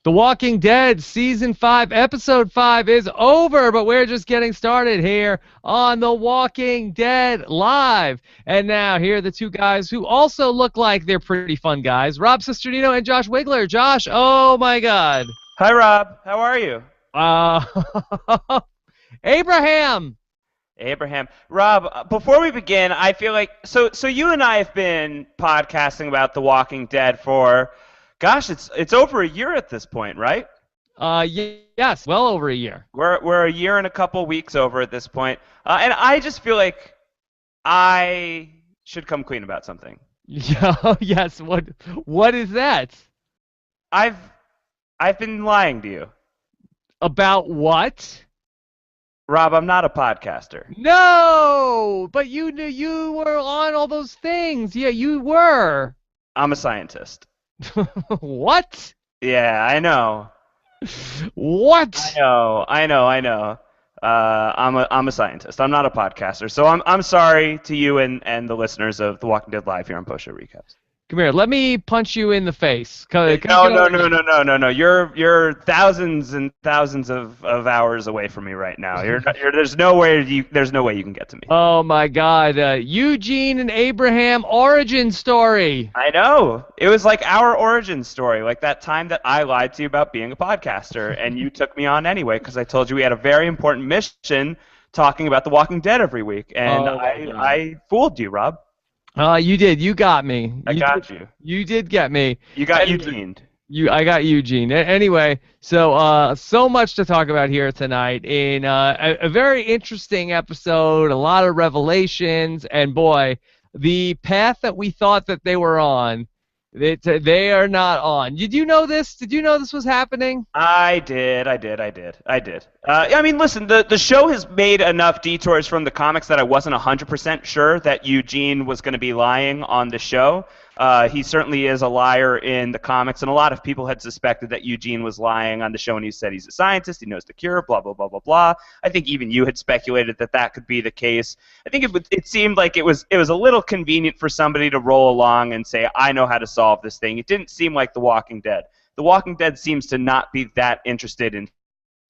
The Walking Dead Season 5, Episode 5 is over, but we're just getting started here on The Walking Dead Live. And now, here are the two guys who also look like they're pretty fun guys, Rob Cesternino and Josh Wigler. Josh, oh my God. Hi, Rob. How are you? Abraham. Rob, before we begin, I feel like, so you and I have been podcasting about The Walking Dead for, gosh, it's over a year at this point, right? Yes, well over a year. We're a year and a couple weeks over at this point, and I just feel like I should come clean about something. Yeah, yes. What is that? I've been lying to you. About what? Rob, I'm not a podcaster. No, but you knew you were on all those things. Yeah, you were. I'm a scientist. What? Yeah, I know. What? I know. I'm a scientist. I'm not a podcaster. So I'm sorry to you and the listeners of The Walking Dead Live here on Post Show Recaps. Come here. Let me punch you in the face. No. You're thousands and thousands of hours away from me right now. There's no way you can get to me. Oh my God, Eugene and Abraham origin story. I know. It was like our origin story, like that time that I lied to you about being a podcaster, and you took me on anyway because I told you we had a very important mission talking about The Walking Dead every week, and I fooled you, Rob. You did. You got me. I got you. You did get me. You got Eugene. I got Eugene. Anyway, so much to talk about here tonight in a very interesting episode, a lot of revelations, and boy, the path that we thought that they were on, they are not on. Did you know this? Did you know this was happening? I did. I mean, listen, the show has made enough detours from the comics that I wasn't 100% sure that Eugene was going to be lying on the show. He certainly is a liar in the comics, and a lot of people had suspected that Eugene was lying on the show, and he said he's a scientist, he knows the cure, blah, blah, blah, blah, blah. I think even you had speculated that could be the case. I think it seemed like it was a little convenient for somebody to roll along and say, I know how to solve this thing. It didn't seem like The Walking Dead. The Walking Dead seems to not be that interested in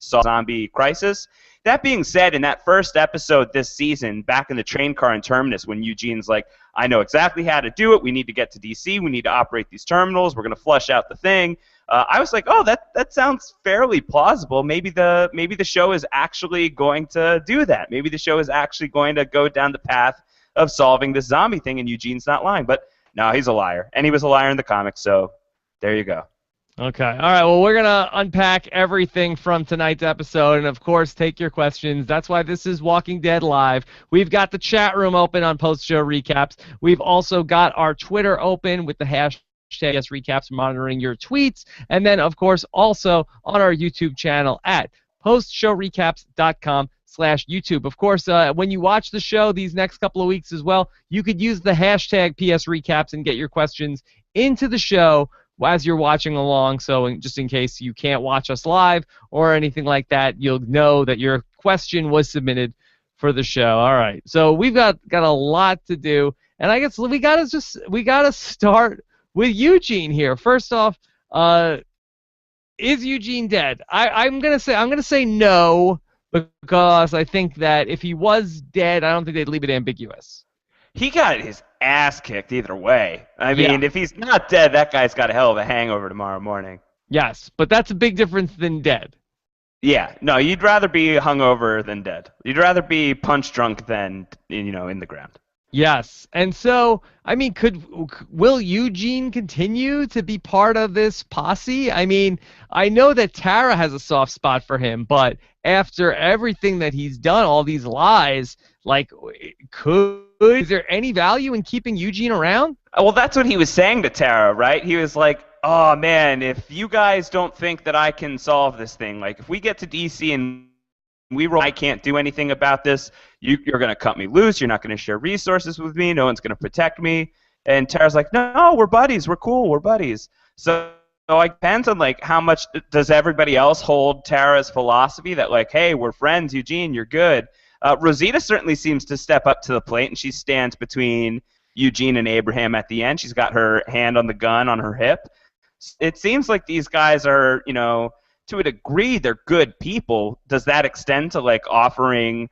zombie crisis. That being said, in that first episode this season, back in the train car in Terminus, when Eugene's like, I know exactly how to do it. We need to get to DC. We need to operate these terminals. We're going to flush out the thing. I was like, oh, that sounds fairly plausible. Maybe the show is actually going to do that. Maybe the show is actually going to go down the path of solving this zombie thing, and Eugene's not lying. But no, he's a liar, and he was a liar in the comics. So there you go. Okay. All right. Well, we're going to unpack everything from tonight's episode and, of course, take your questions. That's why this is Walking Dead Live. We've got the chat room open on post-show recaps. We've also got our Twitter open with the hashtag #recaps monitoring your tweets. And then, of course, also on our YouTube channel at postshowrecaps.com/YouTube. Of course, when you watch the show these next couple of weeks as well, you could use the hashtag #PSRecaps and get your questions into the show as you're watching along, so just in case you can't watch us live or anything like that, you'll know that your question was submitted for the show. All right, so we've got a lot to do, and I guess we gotta start with Eugene here. First off, is Eugene dead? I'm gonna say no, because I think that if he was dead, I don't think they'd leave it ambiguous. He got his ass kicked either way. I mean, if he's not dead, that guy's got a hell of a hangover tomorrow morning. Yes, but that's a big difference than dead. Yeah, no, you'd rather be hungover than dead. You'd rather be punch drunk than, in the ground. Yes, and so, I mean, will Eugene continue to be part of this posse? I mean, I know that Tara has a soft spot for him, but after everything that he's done, all these lies, like, is there any value in keeping Eugene around? Well, that's what he was saying to Tara, right? He was like, oh, man, if you guys don't think that I can solve this thing, like, if we get to DC and I can't do anything about this, you're going to cut me loose, you're not going to share resources with me, no one's going to protect me. And Tara's like, no, we're buddies, we're cool, we're buddies. So it depends on, like, how much does everybody else hold Tara's philosophy that, like, hey, we're friends, Eugene, you're good. Rosita certainly seems to step up to the plate, and she stands between Eugene and Abraham at the end. She's got her hand on the gun on her hip. it seems like these guys are, to a degree, they're good people. Does that extend to like offering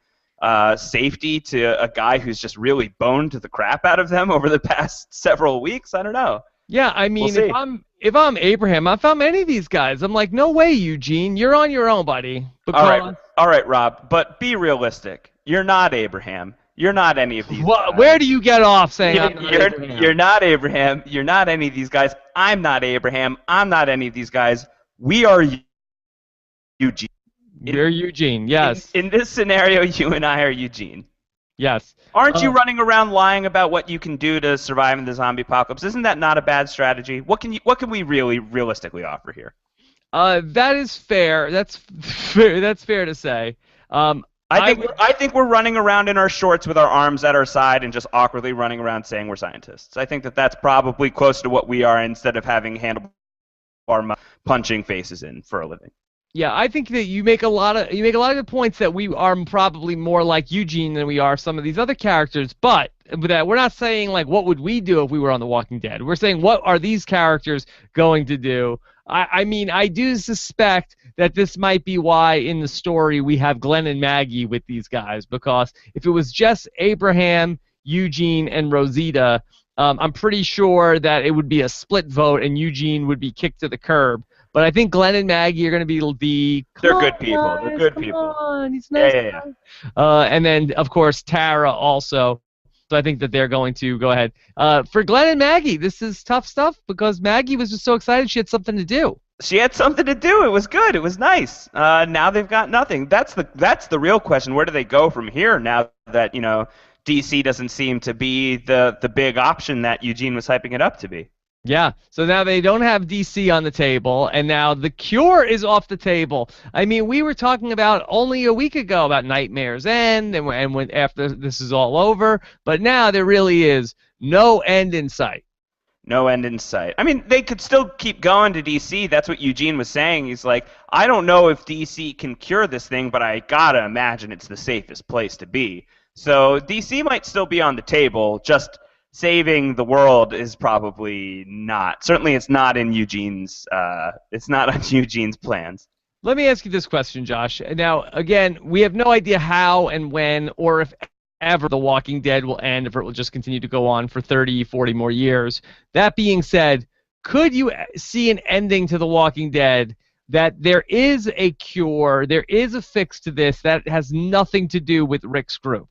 safety to a guy who's just really boned the crap out of them over the past several weeks? I don't know. Yeah, I We'll mean, see. if I'm Abraham, if I'm any of these guys, I'm like, no way, Eugene, you're on your own, buddy. Because All right, Rob. But be realistic. You're not Abraham. You're not any of these guys. where do you get off saying I'm not You're, Abraham? you're not Abraham. You're not any of these guys. I'm not Abraham. I'm not any of these guys. We are Eugene. You're Eugene, yes. In this scenario, you and I are Eugene. Yes. Aren't you running around lying about what you can do to survive in the zombie apocalypse? Isn't that not a bad strategy? What can we really realistically offer here? That is fair. That's fair. That's fair to say. I think we're running around in our shorts with our arms at our side and just awkwardly running around saying we're scientists. I think that that's probably close to what we are instead of having handlebar punching faces in for a living. Yeah, I think that you make a lot of good points that we are probably more like Eugene than we are some of these other characters, but that we're not saying like what would we do if we were on The Walking Dead. We're saying what are these characters going to do? I mean, I do suspect that this might be why in the story we have Glenn and Maggie with these guys, because if it was just Abraham, Eugene, and Rosita, I'm pretty sure that it would be a split vote and Eugene would be kicked to the curb. But I think Glenn and Maggie are going to be the. They're good people. They're good people. On, he's nice. Yeah. And then, of course, Tara also. So I think that they're going to go ahead. For Glenn and Maggie, this is tough stuff because Maggie was just so excited she had something to do. She had something to do. It was good. It was nice. Now they've got nothing. That's the real question. Where do they go from here now that DC doesn't seem to be the big option that Eugene was hyping it up to be? Yeah, so now they don't have DC on the table, and now The Cure is off the table. I mean, we were talking about only a week ago about Nightmare's End, and when after this is all over, but now there really is no end in sight. No end in sight. I mean, they could still keep going to DC. That's what Eugene was saying. He's like, I don't know if DC can cure this thing, but I gotta imagine it's the safest place to be. So DC might still be on the table, just saving the world is probably not. Certainly, it's not in Eugene's. It's not on Eugene's plans. Let me ask you this question, Josh. Now, again, we have no idea how and when, or if ever, The Walking Dead will end. If it will just continue to go on for 30, 40 more years. That being said, could you see an ending to The Walking Dead that there is a cure, there is a fix to this that has nothing to do with Rick's group?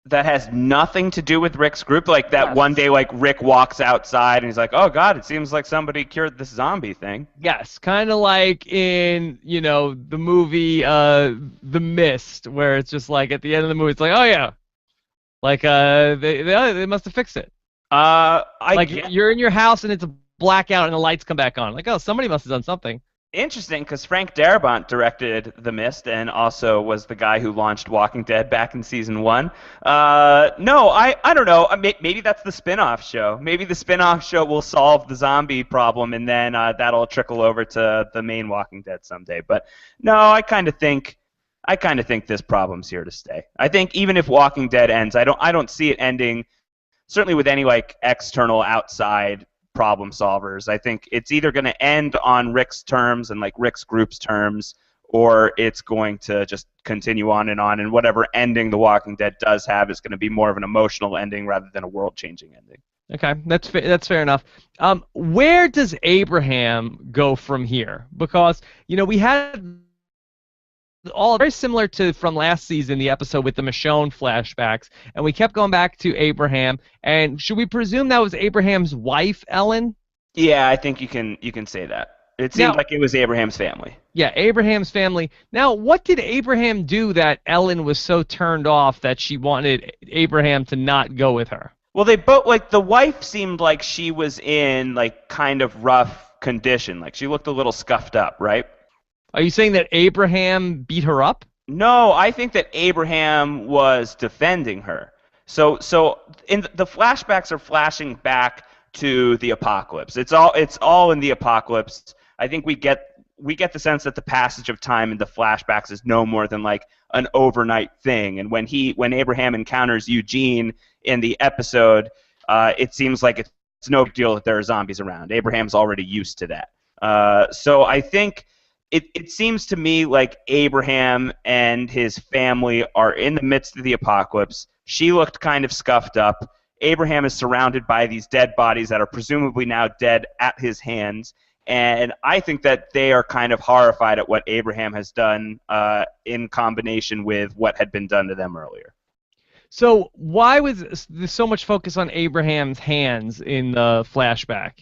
That has nothing to do with Rick's group? Like that one day, like Rick walks outside and he's like, oh God, it seems like somebody cured this zombie thing. Yes, kind of like in, the movie The Mist, where it's just like at the end of the movie, it's like, oh yeah, like they must have fixed it. You're in your house and it's a blackout and the lights come back on. Like, oh, somebody must have done something. Interesting, because Frank Darabont directed The Mist and also was the guy who launched Walking Dead back in season 1. No, I don't know. Maybe that's the spin-off show. Maybe the spin-off show will solve the zombie problem, and then that'll trickle over to the main Walking Dead someday. But no, I kind of think this problem's here to stay. I think even if Walking Dead ends, I don't see it ending. Certainly with any like external outside problem solvers. I think it's either going to end on Rick's terms and like Rick's group's terms, or it's going to just continue on, and whatever ending The Walking Dead does have is going to be more of an emotional ending rather than a world-changing ending. Okay, that's fair enough. Where does Abraham go from here? Because we had all very similar to from last season, the episode with the Michonne flashbacks, and we kept going back to Abraham. And should we presume that was Abraham's wife, Ellen? Yeah, I think you can say that. It seemed like it was Abraham's family. Yeah, Abraham's family. Now, what did Abraham do that Ellen was so turned off that she wanted Abraham to not go with her? Well, they both, like, the wife seemed like she was in like kind of rough condition. Like she looked a little scuffed up, right? Are you saying that Abraham beat her up? No, I think that Abraham was defending her. So in the flashbacks are flashing back to the apocalypse. It's all in the apocalypse. I think we get the sense that the passage of time in the flashbacks is no more than like an overnight thing. And when Abraham encounters Eugene in the episode, it seems like it's no big deal that there are zombies around. Abraham's already used to that. So I think it seems to me like Abraham and his family are in the midst of the apocalypse. She looked kind of scuffed up. Abraham is surrounded by these dead bodies that are presumably now dead at his hands. And I think that they are kind of horrified at what Abraham has done in combination with what had been done to them earlier. So why was there so much focus on Abraham's hands in the flashback?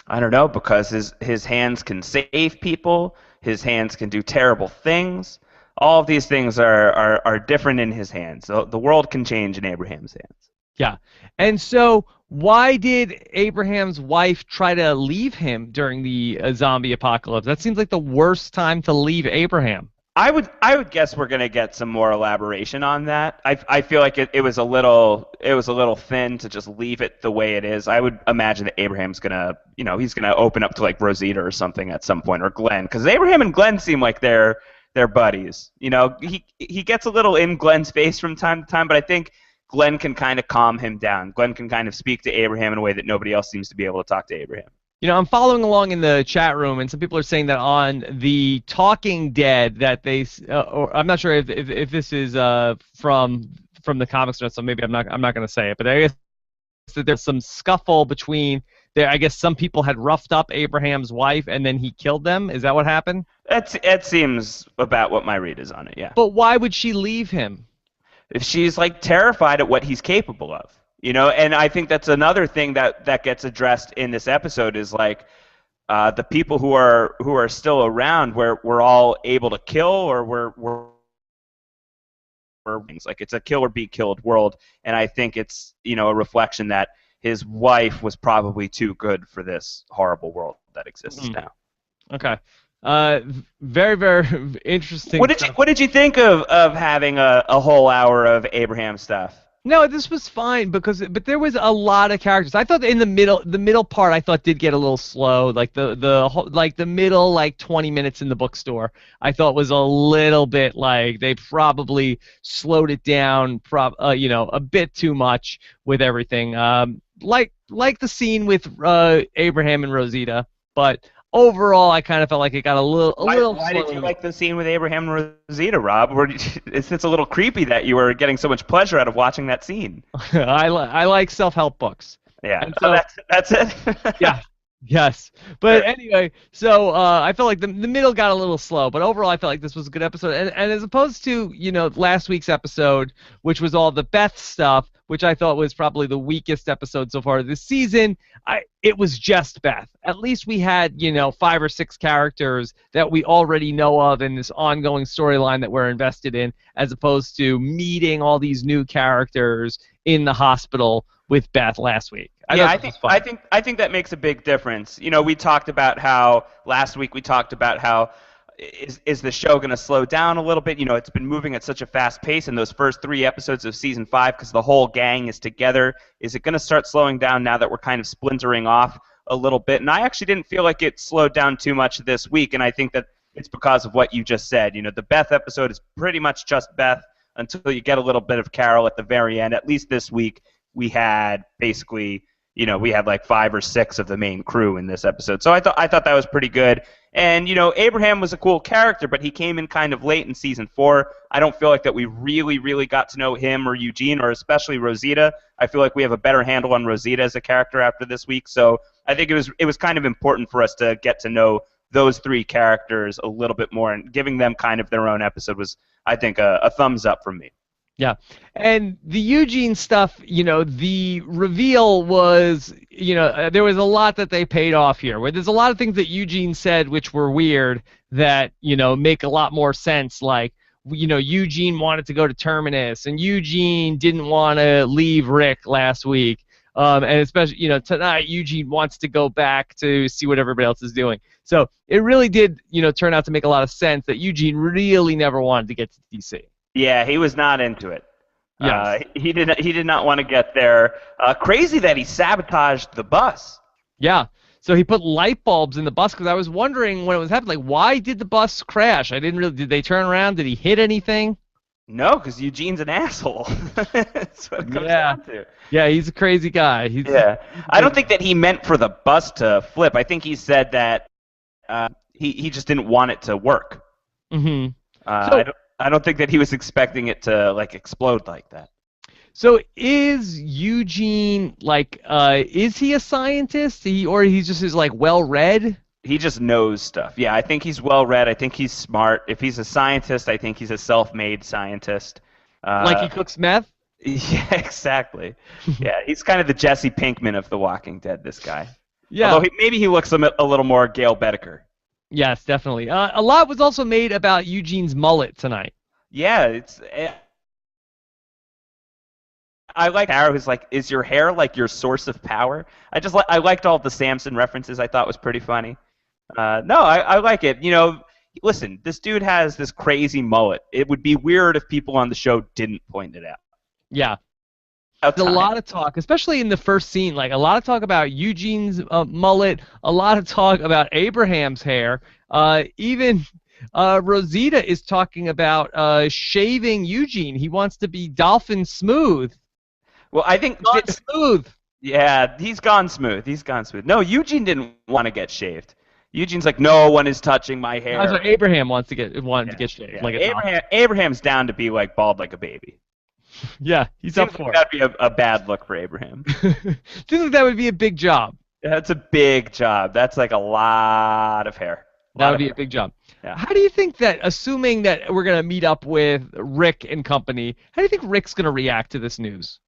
I don't know, because his hands can save people. His hands can do terrible things. All of these things are different in his hands. So the world can change in Abraham's hands. Yeah. And so why did Abraham's wife try to leave him during the zombie apocalypse? That seems like the worst time to leave Abraham. I would guess we're gonna get some more elaboration on that. I feel like it was a little thin to just leave it the way it is. I would imagine that Abraham's gonna he's gonna open up to like Rosita or something at some point, or Glenn, because Abraham and Glenn seem like they're buddies. He gets a little in Glenn's face from time to time, but I think Glenn can kind of calm him down. Glenn can kind of speak to Abraham in a way that nobody else seems to be able to talk to Abraham. I'm following along in the chat room, and some people are saying that on the Talking Dead that they, or I'm not sure if this is from the comics or not, so maybe I'm not going to say it, but I guess that there's some scuffle between there. I guess some people had roughed up Abraham's wife, and then he killed them. Is that what happened? That seems about what my read is on it. Yeah. But why would she leave him? If she's like terrified at what he's capable of. And I think that's another thing that gets addressed in this episode is like the people who are still around, where we're all able to kill, or we're like it's a kill or be killed world, and I think it's a reflection that his wife was probably too good for this horrible world that exists now. Okay. Very, very interesting. What did you think of having a whole hour of Abraham stuff? No, this was fine but there was a lot of characters. I thought the middle part I thought did get a little slow. Like the middle like 20 minutes in the bookstore, I thought was a little bit like they probably slowed it down, a bit too much with everything. Like the scene with Abraham and Rosita, but overall, I kind of felt like it got a little. Why did you like the scene with Abraham and Rosita, Rob? It's a little creepy that you were getting so much pleasure out of watching that scene. I like self-help books. Yeah, so that's it. Yeah. Yes. But anyway, so I felt like the middle got a little slow, but overall I felt like this was a good episode. And as opposed to, last week's episode, which was all the Beth stuff, which I thought was probably the weakest episode so far this season, it was just Beth. At least we had, 5 or 6 characters that we already know of in this ongoing storyline that we're invested in, as opposed to meeting all these new characters in the hospital with Beth last week. I think that makes a big difference. We talked about how last week is the show going to slow down a little bit? It's been moving at such a fast pace in those first 3 episodes of season 5 because the whole gang is together. Is it going to start slowing down now that we're kind of splintering off a little bit? And I actually didn't feel like it slowed down too much this week, and I think that it's because of what you just said. The Beth episode is pretty much just Beth until you get a little bit of Carol at the very end. At least this week we had basically, we had like 5 or 6 of the main crew in this episode. So I thought that was pretty good. And, Abraham was a cool character, but he came in kind of late in season 4. I don't feel like that we really, really got to know him or Eugene or especially Rosita. I feel like we have a better handle on Rosita as a character after this week. So I think it was kind of important for us to get to know those 3 characters a little bit more, and giving them kind of their own episode was, I think, a thumbs up from me. Yeah. And the Eugene stuff, the reveal was, there was a lot that they paid off here. Where there's a lot of things that Eugene said which were weird that, make a lot more sense. Like, Eugene wanted to go to Terminus, and Eugene didn't want to leave Rick last week. And especially, tonight Eugene wants to go back to see what everybody else is doing. So it really did, turn out to make a lot of sense that Eugene really never wanted to get to DC. Yeah, he was not into it. Yes. He did not want to get there. Crazy that he sabotaged the bus. Yeah. So he put light bulbs in the bus, because I was wondering when it was happening, like, why did the bus crash? Did they turn around? Did he hit anything? No, because Eugene's an asshole. That's what it comes Yeah. down to. Yeah, he's a crazy guy. Yeah. He's a I don't big think that he meant for the bus to flip. I think he said that he just didn't want it to work. hmm I So, don't think that he was expecting it to like explode like that. so is Eugene like is he a scientist? Or he's just is like well read? He just knows stuff. Yeah, I think he's well read. I think he's smart. If he's a scientist, I think he's a self-made scientist. Like he Uh, cooks meth? yeah, exactly. Yeah, he's kind of the Jesse Pinkman of The Walking Dead. This guy. Yeah. Although maybe he looks a little more Gail Bedecker. Yes, definitely. A lot was also made about Eugene's mullet tonight. Yeah, I like Arrow who's like, is your hair like your source of power? I liked all the Samson references. I thought was pretty funny. No, I like it. Listen, this dude has this crazy mullet. It would be weird if people on the show didn't point it out. Yeah. About There's a time. lot of talk, especially in the first scene, like a lot of talk about Eugene's mullet, a lot of talk about Abraham's hair. Even Rosita is talking about shaving Eugene. He wants to be dolphin smooth. Well, I think Smooth. yeah, he's gone smooth. He's gone smooth. No, Eugene didn't want to get shaved. Eugene's like, no one is touching my hair. That's what Abraham wanted to get shaved. Yeah. Like a Abraham's down to be like bald like a baby. yeah, he's up Seems for like it. that'd be a bad look for Abraham. Seems like that would be a big job. That's a big job. That's like a lot of hair. That would be a big job. Yeah. How do you think that, assuming that we're going to meet up with Rick and company, how do you think Rick's going to react to this news?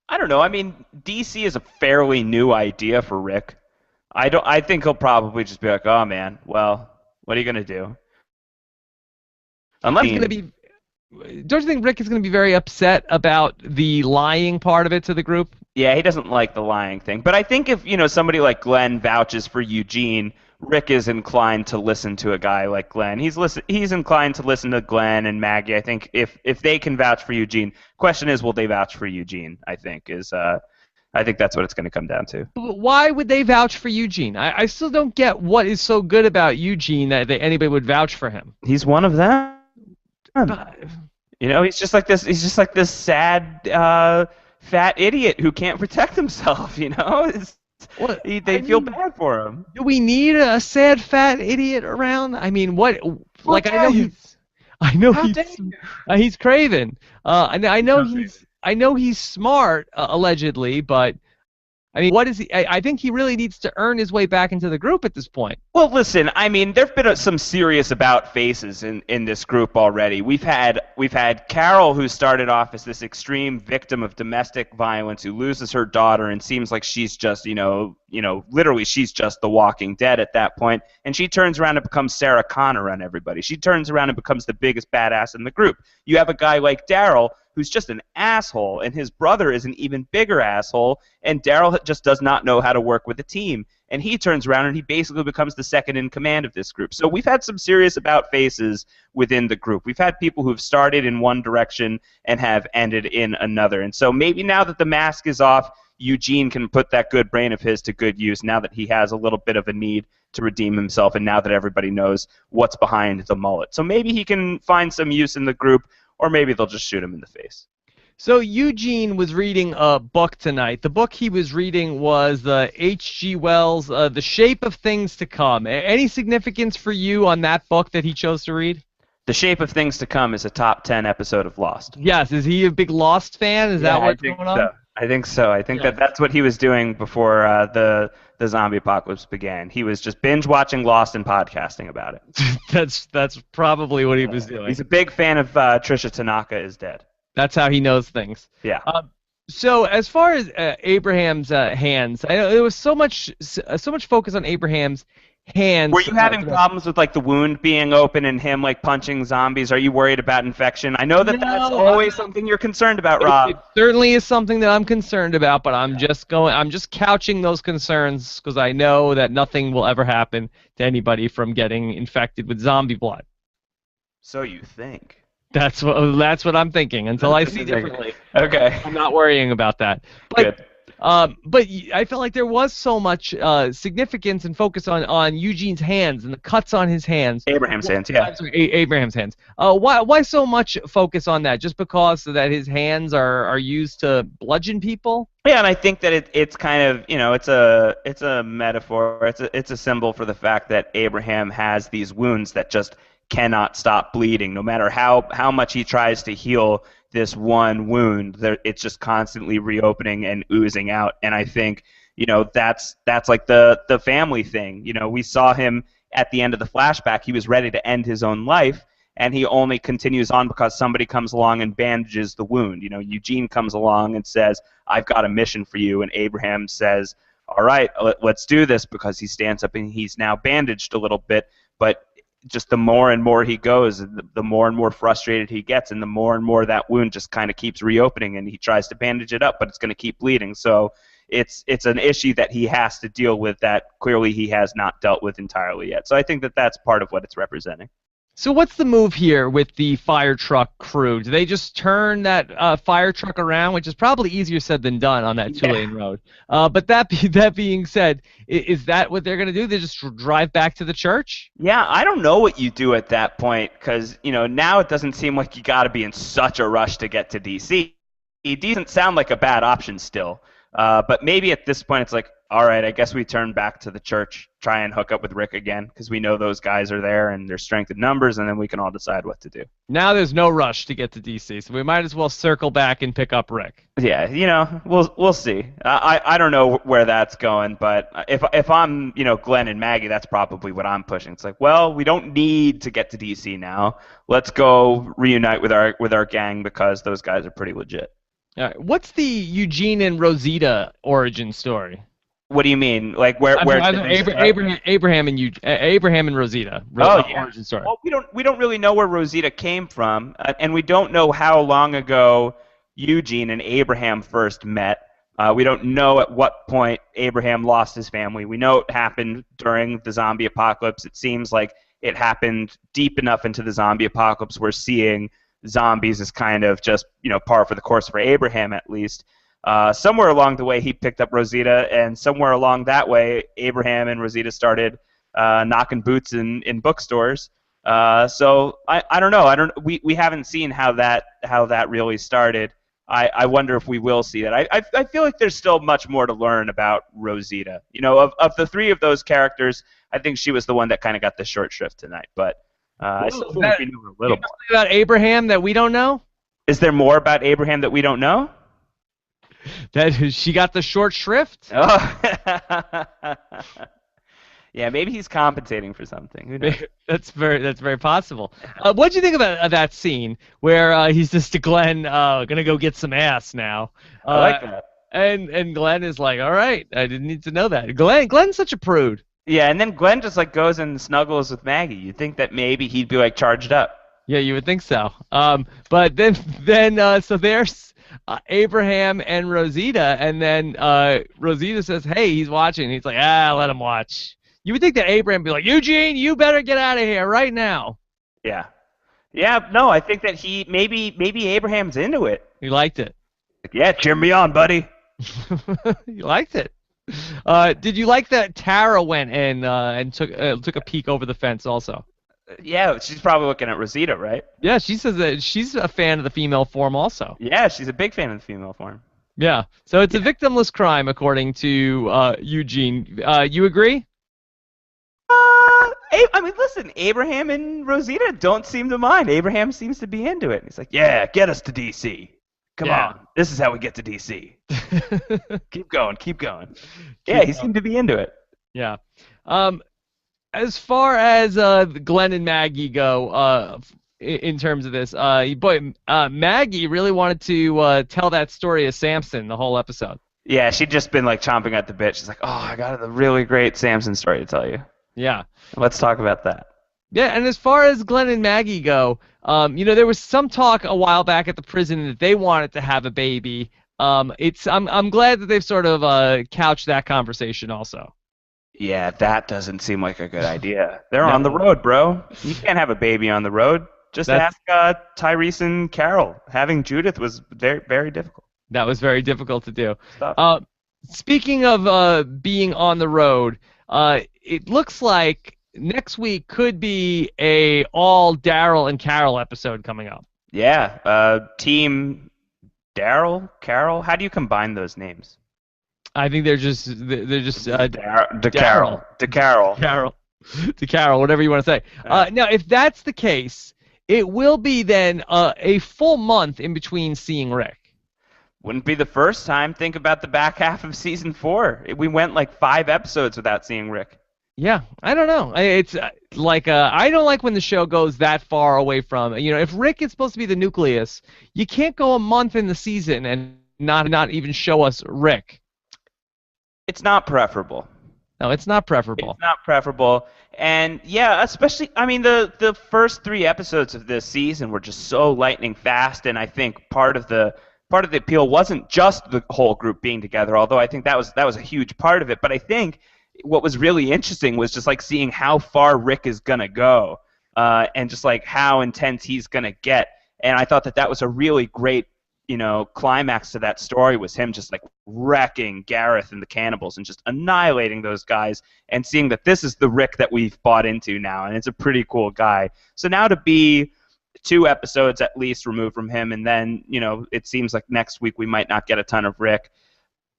I don't know. I mean, DC is a fairly new idea for Rick. I think he'll probably just be like, "Oh man, well, what are you gonna do?" Unless He's going to be. Don't you think Rick is going to be very upset about the lying part of it to the group? yeah, he doesn't like the lying thing. But I think if somebody like Glenn vouches for Eugene, Rick is inclined to listen to a guy like Glenn. He's inclined to listen to Glenn and Maggie. I think if they can vouch for Eugene, question is, will they vouch for Eugene? I think that's what it's going to come down to. Why would they vouch for Eugene? I still don't get what is so good about Eugene that anybody would vouch for him. He's one of them. But, He's just like this. He's just like this sad, fat idiot who can't protect himself. They feel bad for him. do we need a sad fat idiot around? I mean, what? Like I know he's Craven. I know he's smart, allegedly, but I mean, what is he? I think he really needs to earn his way back into the group at this point. Well, listen. I mean, there've been some serious about faces in this group already. We've had Carol, who started off as this extreme victim of domestic violence, who loses her daughter and seems like she's just literally she's just the Walking Dead at that point, and she turns around and becomes Sarah Connor on everybody. She turns around and becomes the biggest badass in the group. You have a guy like Daryl, who's just an asshole, and his brother is an even bigger asshole, and Daryl just does not know how to work with a team. And he turns around and he basically becomes the second in command of this group. So we've had some serious about faces within the group. We've had people who've started in one direction and have ended in another. And so maybe now that the mask is off, Eugene can put that good brain of his to good use now that he has a little bit of a need to redeem himself, and now that everybody knows what's behind the mullet. So maybe he can find some use in the group, or maybe they'll just shoot him in the face. So Eugene was reading a book tonight. The book he was reading was H.G. Wells' The Shape of Things to Come. Any significance for you on that book that he chose to read? The Shape of Things to Come is a top 10 episode of Lost. Yes. Is he a big Lost fan? Is that what's going on? I think so. I think that's what he was doing before the zombie apocalypse began. He was just binge watching Lost and podcasting about it. That's probably what he was doing. He's a big fan of Trisha Tanaka is dead. That's how he knows things. Yeah. So as far as Abraham's hands, I know there was so much focus on Abraham's hands. Were you having problems with like the wound being open and him like punching zombies? Are you worried about infection? I know that's always something you're concerned about, Rob. It certainly is something that I'm concerned about, but I'm just couching those concerns because I know that nothing will ever happen to anybody from getting infected with zombie blood. So you think? That's what I'm thinking until I see differently. Okay. I'm not worrying about that. But, Good. But I felt like there was so much significance and focus on Eugene's hands and the cuts on his hands. Abraham's hands, yeah. I'm sorry, Abraham's hands. Why so much focus on that? Just because so that his hands are used to bludgeon people? Yeah, and I think that it's kind of, it's a metaphor. It's a symbol for the fact that Abraham has these wounds that just cannot stop bleeding, no matter how much he tries to heal this one wound. It's just constantly reopening and oozing out. And I think, that's like the family thing. We saw him at the end of the flashback. He was ready to end his own life, and he only continues on because somebody comes along and bandages the wound. Eugene comes along and says, "I've got a mission for you," and Abraham says, "All right, let's do this," because he stands up and he's now bandaged a little bit, but just the more and more he goes, the more and more frustrated he gets, and the more that wound just kind of keeps reopening, and he tries to bandage it up, but it's going to keep bleeding. So it's an issue that he has to deal with that clearly he has not dealt with entirely yet. So I think that that's part of what it's representing. So what's the move here with the fire truck crew? Do they just turn that fire truck around, which is probably easier said than done on that two-lane road? But that being said, is that what they're going to do? They just drive back to the church? Yeah, I don't know what you do at that point because, now it doesn't seem like you got to be in such a rush to get to D.C. It doesn't sound like a bad option still. But maybe at this point it's like, all right, I guess we turn back to the church, try and hook up with Rick again, because we know those guys are there and there's strength in numbers, and then we can all decide what to do. Now there's no rush to get to DC, so we might as well circle back and pick up Rick. Yeah, we'll see. I don't know where that's going, but if I'm Glenn and Maggie, that's probably what I'm pushing. It's like, well, we don't need to get to DC now. Let's go reunite with our gang because those guys are pretty legit. All right. What's the Eugene and Rosita origin story? What do you mean? Like where Abraham and Rosita. Origin story. Well, we don't really know where Rosita came from, and we don't know how long ago Eugene and Abraham first met. We don't know at what point Abraham lost his family. We know it happened during the zombie apocalypse. It seems like it happened deep enough into the zombie apocalypse where seeing zombies is kind of just par for the course for Abraham at least. Somewhere along the way, he picked up Rosita, and somewhere along that way, Abraham and Rosita started knocking boots in bookstores. So I don't know. We haven't seen how that really started. I wonder if we will see that. I feel like there's still much more to learn about Rosita. Of the three of those characters, I think she was the one that kind of got the short shrift tonight. But I still feel like we know a little more. About Abraham that we don't know? Is there more about Abraham that we don't know? That she got the short shrift? Oh. Yeah, maybe he's compensating for something. Who knows? That's very possible. What do you think about that scene where he's just to Glenn, gonna go get some ass now? I like that. And Glenn is like, all right, I didn't need to know that. Glenn's such a prude. Yeah, and then Glenn just goes and snuggles with Maggie. You'd think that maybe he'd be charged up. Yeah, you would think so. But then so there's Abraham and Rosita, and then Rosita says, "Hey, he's watching." He's like, let him watch. You would think that Abraham would be like, "Eugene, you better get out of here right now." Yeah. Yeah, no, I think that maybe Abraham's into it. He liked it. Yeah, cheer me on, buddy. He liked it. Did you like that Tara went and took a peek over the fence also? Yeah, she's probably looking at Rosita, right? Yeah, she says that she's a fan of the female form also. Yeah, she's a big fan of the female form. Yeah, so it's a victimless crime according to Eugene. You agree? I mean, listen, Abraham and Rosita don't seem to mind. Abraham seems to be into it. He's like, yeah, get us to D.C. Come on. This is how we get to D.C. Keep going. He seemed to be into it. Yeah. As far as Glenn and Maggie go, in terms of this, Maggie really wanted to tell that story of Samson the whole episode. Yeah, she'd just been chomping at the bit. She's like, oh, I got a really great Samson story to tell you. Yeah. Let's talk about that. Yeah, and as far as Glenn and Maggie go, there was some talk a while back at the prison that they wanted to have a baby. I'm glad that they've sort of couched that conversation also. Yeah, that doesn't seem like a good idea. They're on the road, bro. You can't have a baby on the road. Just ask Tyrese and Carol. Having Judith was very, very difficult. That was very difficult to do. Speaking of being on the road, it looks like next week could be a all Daryl and Carol episode coming up. Yeah, Team Daryl, Carol. How do you combine those names? I think they're just Carol, Daryl, Carol, to Carol, whatever you want to say. Now, if that's the case, it will be then a full month in between seeing Rick. Wouldn't be the first time. Think about the back half of season 4. We went like 5 episodes without seeing Rick. Yeah, I don't know. It's like I don't like when the show goes that far away from. If Rick is supposed to be the nucleus, you can't go a month in the season and not even show us Rick. It's not preferable. No, it's not preferable. It's not preferable. And yeah, especially, I mean, the first 3 episodes of this season were just so lightning fast, and I think part of the appeal wasn't just the whole group being together, although I think that was a huge part of it. But I think what was really interesting was just like seeing how far Rick is gonna go, and just like how intense he's gonna get. And I thought that was a really great, climax to that story, was him just like wrecking Gareth and the cannibals and just annihilating those guys, and seeing that this is the Rick that we've bought into now, and it's a pretty cool guy. So now to be 2 episodes at least removed from him, and then it seems like next week we might not get a ton of Rick.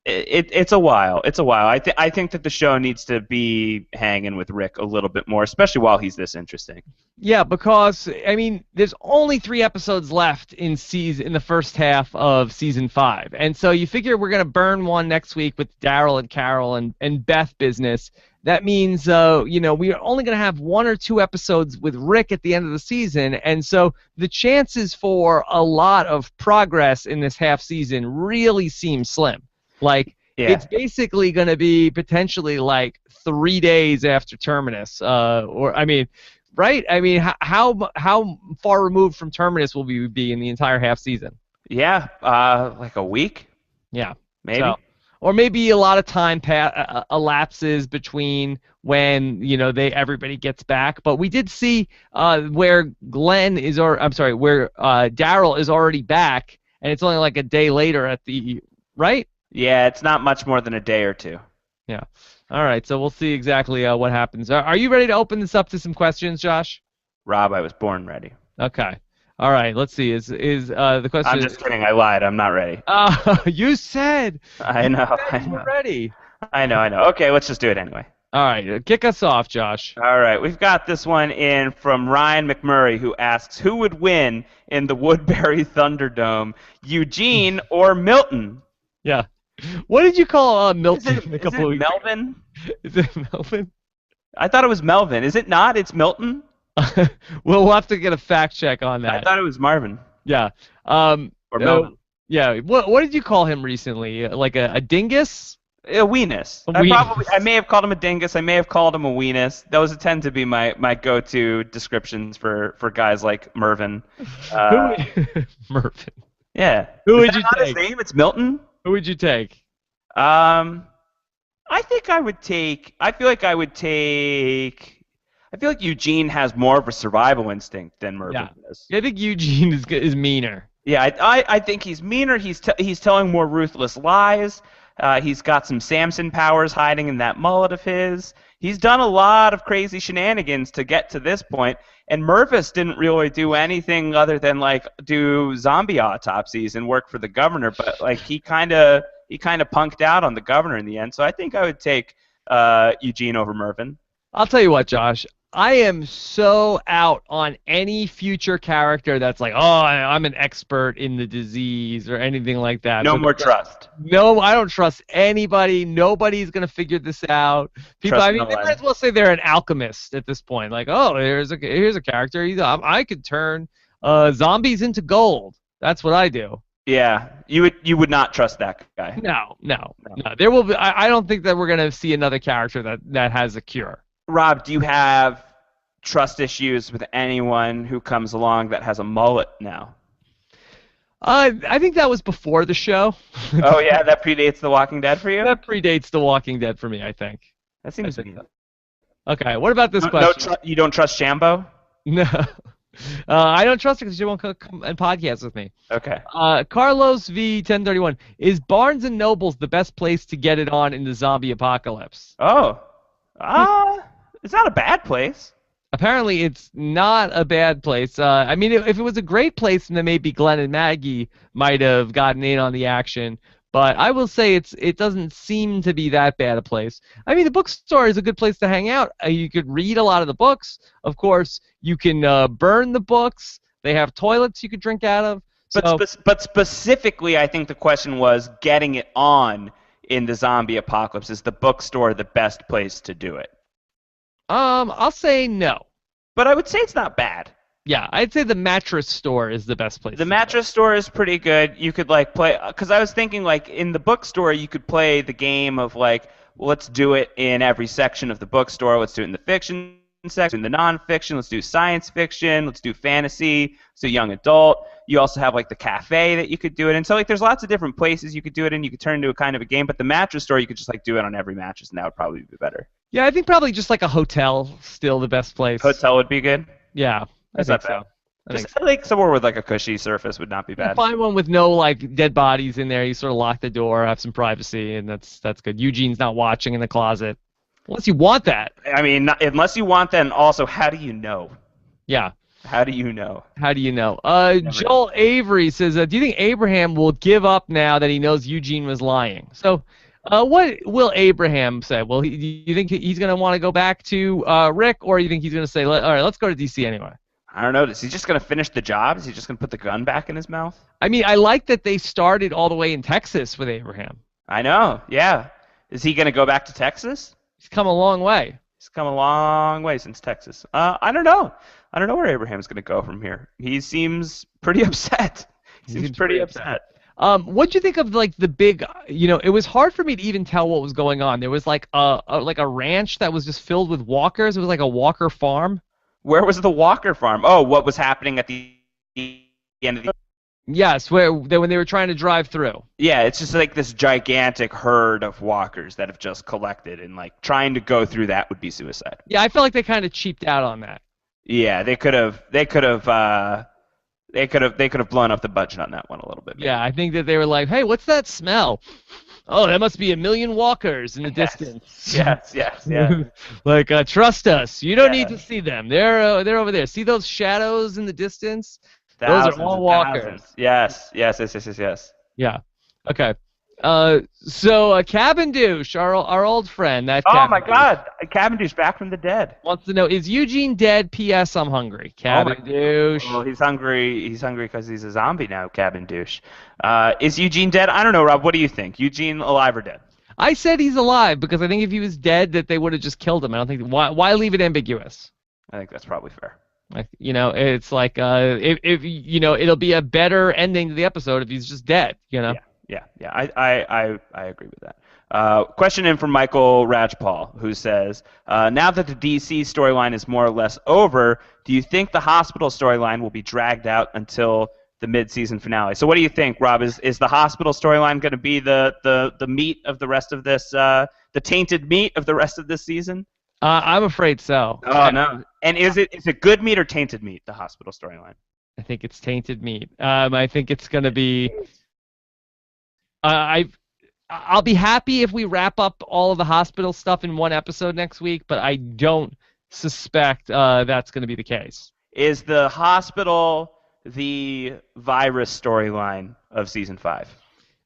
It's a while. It's a while. I think that the show needs to be hanging with Rick a little bit more, especially while he's this interesting. Yeah, because there's only 3 episodes left in the first half of season 5, and so you figure we're gonna burn one next week with Daryl and Carol and Beth business. That means we are only gonna have 1 or 2 episodes with Rick at the end of the season, and so the chances for a lot of progress in this half season really seem slim. Like, yeah. It's basically going to be potentially like 3 days after Terminus, right? How far removed from Terminus will we be in the entire half season? Yeah, like a week. Yeah, maybe. Or maybe a lot of time elapses between when everybody gets back. But we did see where Daryl is already back, and it's only like a day later right. Yeah, it's not much more than a day or 2. Yeah. All right, so we'll see exactly what happens. Are you ready to open this up to some questions, Josh? Rob, I was born ready. Okay. All right, let's see. Is the question... I'm just kidding. I lied. I'm not ready. You said. I know. You were ready. I know. Okay, let's just do it anyway. All right, kick us off, Josh. All right, we've got this one in from Ryan McMurray, who asks, who would win in the Woodbury Thunderdome, Eugene or Milton? Yeah. What did you call Milton a couple of weeks ago? Melvin? Is it Melvin? I thought it was Melvin. Is it not? It's Milton? We'll have to get a fact check on that. I thought it was Marvin. Yeah. Or Melvin. Yeah. What did you call him recently? Like a dingus? A weenus. I may have called him a dingus. I may have called him a weenus. Those tend to be my go-to descriptions for guys like Mervin. Mervin. Yeah. Who would you take? His name? It's Milton. Who would you take? I think I feel like Eugene has more of a survival instinct than Mervin does. I think Eugene is meaner. Yeah, I think he's meaner. He's telling more ruthless lies. He's got some Samson powers hiding in that mullet of his. He's done a lot of crazy shenanigans to get to this point, and Mervis didn't really do anything other than like do zombie autopsies and work for the governor. But like he kind of punked out on the governor in the end. So I think I would take Eugene over Mervin. I'll tell you what, Josh. I am so out on any future character that's like, I'm an expert in the disease or anything like that. No more trust. No, I don't trust anybody. Nobody's going to figure this out. People, they might as well say they're an alchemist at this point. Like, here's a character. I could turn zombies into gold. That's what I do. Yeah, you would not trust that guy. No. There will be. I don't think that we're going to see another character that has a cure. Rob, do you have trust issues with anyone who comes along that has a mullet now? I think that was before the show. Oh, yeah? That predates The Walking Dead for you? That predates The Walking Dead for me, I think. That seems mean. Okay, what about this question? You don't trust Shambo? No. I don't trust her because she won't come and podcast with me. Okay. Carlos V 1031, is Barnes and Noble's the best place to get it on in the zombie apocalypse? Oh. It's not a bad place. Apparently, it's not a bad place. I mean, if it was a great place, then maybe Glenn and Maggie might have gotten in on the action. But I will say it doesn't seem to be that bad a place. I mean, the bookstore is a good place to hang out. You could read a lot of the books. Of course, you can burn the books. They have toilets you could drink out of. But specifically, I think the question was getting it on in the zombie apocalypse. Is the bookstore the best place to do it? I'll say no. But I would say it's not bad. Yeah, I'd say the mattress store is the best place. The mattress store is pretty good. You could like play, because I was thinking like in the bookstore you could play the game of like, well, let's do it in every section of the bookstore. Let's do it in the fiction section, in the nonfiction. Let's do science fiction. Let's do fantasy. Let's do young adult. You also have like the cafe that you could do it in. So like there's lots of different places you could do it in. You could turn it into a kind of a game. But the mattress store you could just like do it on every mattress, and that would probably be better. Yeah, I think probably just like a hotel still the best place. Hotel would be good. Yeah. That's not bad. I think somewhere with like a cushy surface would not be bad. Find one with no like dead bodies in there. You sort of lock the door, have some privacy, and that's good. Eugene's not watching in the closet, unless you want that. I mean, unless you want that, and also, how do you know? Yeah. How do you know? How do you know? Joel Avery says, do you think Abraham will give up now that he knows Eugene was lying? So, what will Abraham say? Well, do you think he's going to want to go back to Rick, or do you think he's going to say, all right, let's go to DC anyway? I don't know. Is he just going to finish the job? Is he just going to put the gun back in his mouth? I mean, I like that they started all the way in Texas with Abraham. I know, yeah. Is he going to go back to Texas? He's come a long way. He's come a long way since Texas. I don't know. I don't know where Abraham's going to go from here. He seems pretty upset. He seems pretty upset. What'd you think of like the big? It was hard for me to even tell what was going on. There was like a ranch that was just filled with walkers. It was like a walker farm. Where was the Walker farm? Oh, what was happening at the end of the... Yes, when they were trying to drive through. Yeah, it's just like this gigantic herd of walkers that have just collected, and like trying to go through that would be suicide. Yeah, I felt like they kind of cheaped out on that. Yeah, they could have blown up the budget on that one a little bit. Maybe. Yeah, I think that they were like, hey, what's that smell? Oh, that must be a million walkers in the distance. Yes. Like, trust us. You don't need to see them. They're over there. See those shadows in the distance? Those are all walkers. Yes. Yeah. Okay. So Cavendish, our old friend, that. Oh my God, Cavendish back from the dead. Wants to know, is Eugene dead? P.S. I'm hungry. Cavendish. Oh, he's hungry. He's hungry because he's a zombie now. Cavendish. Is Eugene dead? I don't know, Rob. What do you think? Eugene alive or dead? I said he's alive because I think if he was dead, that they would have just killed him. I don't think why leave it ambiguous. I think that's probably fair. Like, it's like if it'll be a better ending to the episode if he's just dead. Yeah. I agree with that. Question in from Michael Rajpal, who says, now that the DC storyline is more or less over, do you think the hospital storyline will be dragged out until the mid-season finale? So what do you think, Rob? Is the hospital storyline going to be the meat of the rest of this, the tainted meat of the rest of this season? I'm afraid so. Oh, no. And is it good meat or tainted meat, the hospital storyline? I think it's tainted meat. I think it's going to be... I'll be happy if we wrap up all of the hospital stuff in one episode next week, but I don't suspect that's going to be the case. Is the hospital the virus storyline of season 5?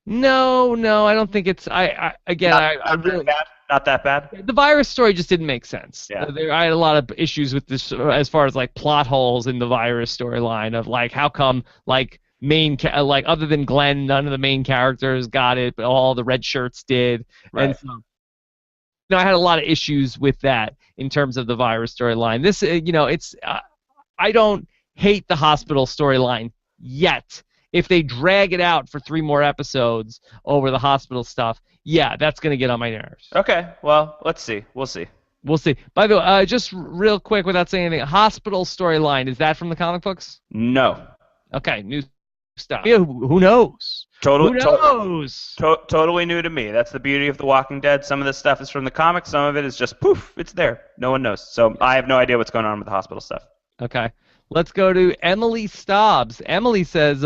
No, I don't think it's. I really not that bad. The virus story just didn't make sense. Yeah. I had a lot of issues with this as far as like plot holes in the virus storyline of like how come like. Other than Glenn, none of the main characters got it, but all the red shirts did. Right. And so, I had a lot of issues with that in terms of the virus storyline. This, it's I don't hate the hospital storyline yet. If they drag it out for 3 more episodes over the hospital stuff, yeah, that's gonna get on my nerves. Okay, well, let's see. We'll see. By the way, just real quick, without saying anything, hospital storyline, is that from the comic books? No. Okay, new stuff. Yeah, who knows? Who knows? Totally new to me. That's the beauty of The Walking Dead. Some of this stuff is from the comics. Some of it is just poof, it's there. No one knows. So I have no idea what's going on with the hospital stuff. Okay. Let's go to Emily Stobbs. Emily says,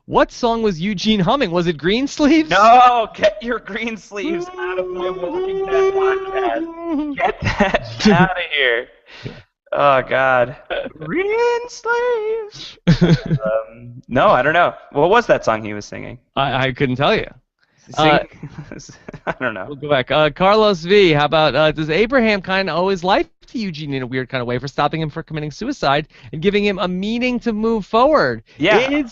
what song was Eugene humming? Was it Green Sleeves? No, get your green sleeves out of my Walking Dead podcast. Get that out of here. Oh, God. Green sleeves. No, I don't know. What was that song he was singing? I couldn't tell you. I don't know. We'll go back. Carlos V, how about, does Abraham kind of owe his life to Eugene in a weird kind of way for stopping him from committing suicide and giving him a meaning to move forward? Yeah.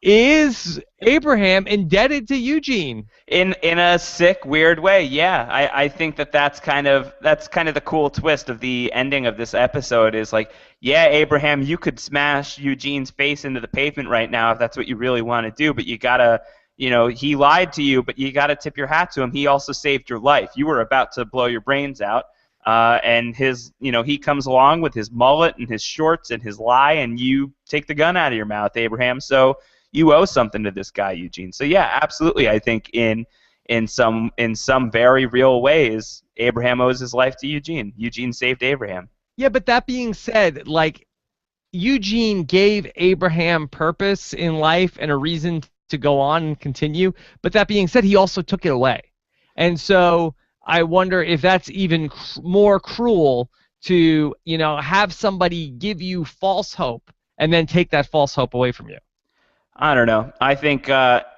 Is Abraham indebted to Eugene? In a sick, weird way, yeah. I think that's kind of the cool twist of the ending of this episode is like, yeah, Abraham, you could smash Eugene's face into the pavement right now if that's what you really want to do, but you gotta, he lied to you, but you gotta tip your hat to him. He also saved your life. You were about to blow your brains out, and he comes along with his mullet and his shorts and his lie, and you take the gun out of your mouth, Abraham. So you owe something to this guy, Eugene. So yeah, absolutely. I think in some very real ways, Abraham owes his life to Eugene. Eugene saved Abraham. Yeah, but that being said, like, Eugene gave Abraham purpose in life and a reason to go on and continue. But that being said, he also took it away. And so I wonder if that's even more cruel to, have somebody give you false hope and then take that false hope away from you. I don't know. I think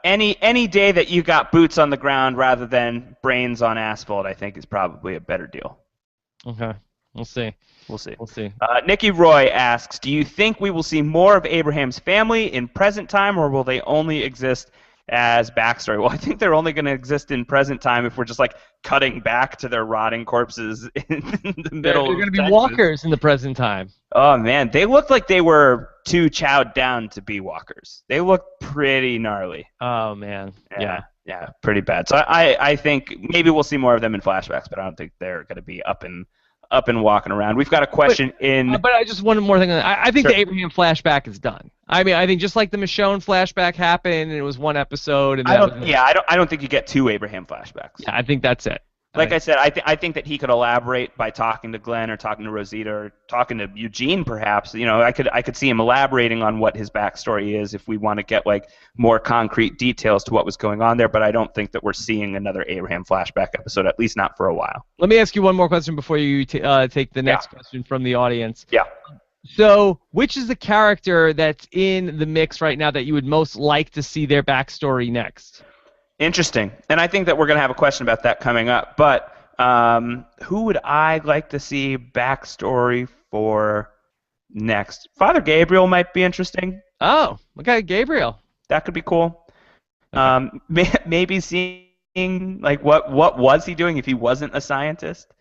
any day that you got boots on the ground rather than brains on asphalt, I think is probably a better deal. Okay. We'll see. We'll see. We'll see. Nikki Roy asks, do you think we will see more of Abraham's family in present time, or will they only exist as backstory? Well, I think they're only going to exist in present time if we're just like cutting back to their rotting corpses in the middle. They're going to be walkers in the present time. Oh man, they looked like they were too chowed down to be walkers. They looked pretty gnarly. Oh man, yeah, pretty bad. So I think maybe we'll see more of them in flashbacks, but I don't think they're going to be up and walking around. We've got a question But I just one more thing. I think Sure. the Abraham flashback is done. I mean, I think just like the Michonne flashback happened, and it was one episode, and I don't think you get two Abraham flashbacks. Yeah, I think that's it. Like I said, I think that he could elaborate by talking to Glenn or talking to Rosita or talking to Eugene, perhaps. I could see him elaborating on what his backstory is if we want to get like more concrete details to what was going on there. But I don't think that we're seeing another Abraham flashback episode, at least not for a while. Let me ask you one more question before you take the next question from the audience. Yeah. So, which is the character that's in the mix right now that you would most like to see their backstory next? Interesting. And I think that we're going to have a question about that coming up. But who would I like to see backstory for next? Father Gabriel might be interesting. Oh, okay, Gabriel. That could be cool. Maybe seeing, like, what was he doing if he wasn't a scientist?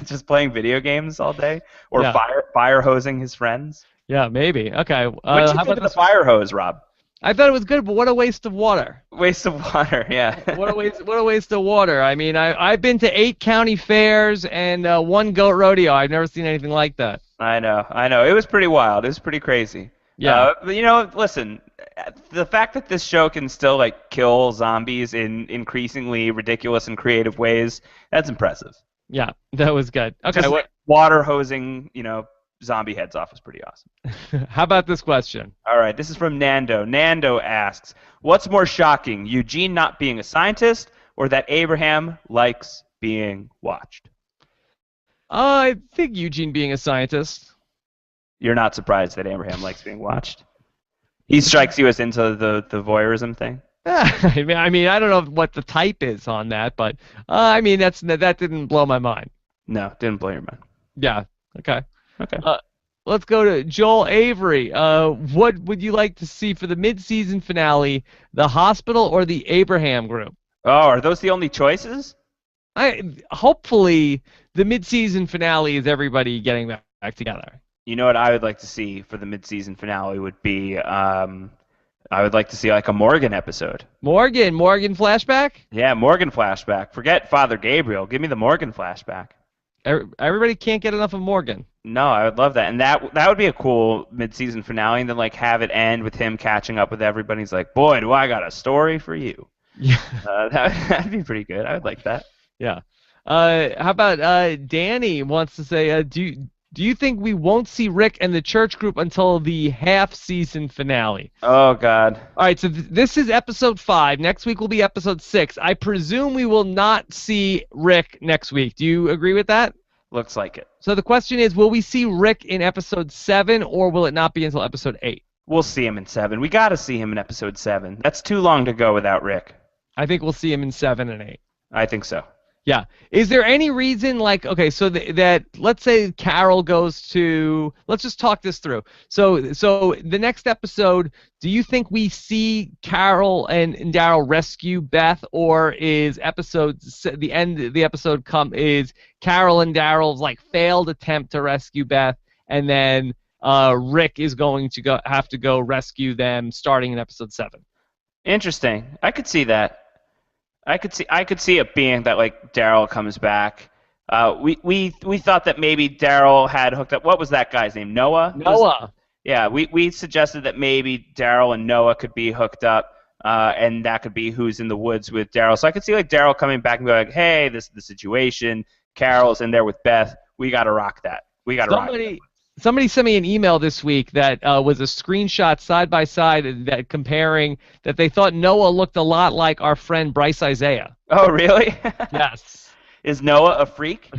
Just playing video games all day? Or fire hosing his friends? Yeah, maybe. Okay. What do you think of the fire hose, Rob? I thought it was good, but what a waste of water. Waste of water, yeah. What a waste of water. I mean, I've been to 8 county fairs and 1 goat rodeo. I've never seen anything like that. I know. It was pretty wild. It was pretty crazy. Yeah. But, listen, the fact that this show can still like kill zombies in increasingly ridiculous and creative ways, that's impressive. Yeah, that was good. Okay. Just water hosing, zombie heads off is pretty awesome. How about this question? All right, this is from Nando. Nando asks, what's more shocking, Eugene not being a scientist or that Abraham likes being watched? I think Eugene being a scientist. You're not surprised that Abraham likes being watched? He strikes you as into the voyeurism thing? I mean, I don't know what the type is on that, but I mean, that didn't blow my mind. No, didn't blow your mind. Yeah. Okay. Okay. Let's go to Joel Avery. What would you like to see for the mid-season finale, the hospital or the Abraham group? Oh, are those the only choices? Hopefully, the mid-season finale is everybody getting back together. You know what I would like to see for the mid-season finale would be, I would like to see like a Morgan episode. Morgan flashback? Yeah, Morgan flashback. Forget Father Gabriel. Give me the Morgan flashback. Everybody can't get enough of Morgan. No, I would love that, and that would be a cool mid-season finale, and then like have it end with him catching up with everybody. He's like, "Boy, do I got a story for you." Yeah, that'd be pretty good. I would like that. Yeah. How about Danny wants to say, do Do you think we won't see Rick and the church group until the half-season finale? Oh, God. All right, so this is episode 5. Next week will be episode 6. I presume we will not see Rick next week. Do you agree with that? Looks like it. So the question is, will we see Rick in episode 7, or will it not be until episode 8? We'll see him in 7. We got to see him in episode 7. That's too long to go without Rick. I think we'll see him in 7 and 8. I think so. Yeah. Is there any reason, like, okay, so that let's say Carol goes to, let's just talk this through. So the next episode, do you think we see Carol and Daryl rescue Beth, or is the end of the episode is Carol and Daryl's like failed attempt to rescue Beth, and then Rick is going to have to go rescue them starting in episode 7? Interesting. I could see that. I could see it being that like Daryl comes back. We thought that maybe Daryl had hooked up. What was that guy's name? Noah. Noah. Yeah. We suggested that maybe Daryl and Noah could be hooked up, and that could be who's in the woods with Daryl. So I could see like Daryl coming back and be like, "Hey, this is the situation. Carol's in there with Beth. We got to rock that. We got to rock that." Somebody sent me an email this week that was a screenshot side by side that comparing that they thought Noah looked a lot like our friend Bryce Isaiah. Oh, really? Yes. Is Noah a freak?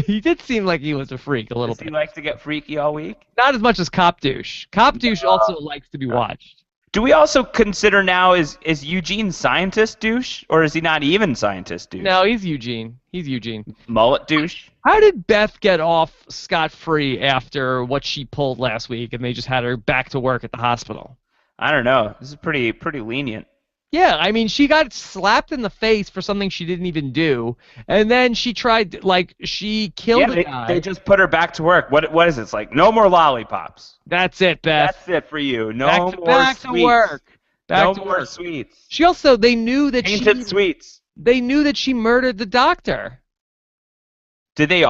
He did seem like he was a freak a little bit. Does he like to get freaky all week? Not as much as Cop Douche. Cop Douche also likes to be watched. Do we also consider now is Eugene scientist douche, or is he not even scientist douche? No, he's Eugene. He's Eugene. Mullet douche? How did Beth get off scot-free after what she pulled last week, and they just had her back to work at the hospital? I don't know. This is pretty lenient. Yeah, I mean, she got slapped in the face for something she didn't even do, and then she tried, like, she killed a guy. They just put her back to work. What is it? It's like, no more lollipops. That's it, Beth. That's it for you. No more sweets. Back to work. No more sweets. She also, they knew that Tainted sweets. They knew that she murdered the doctor. Do they?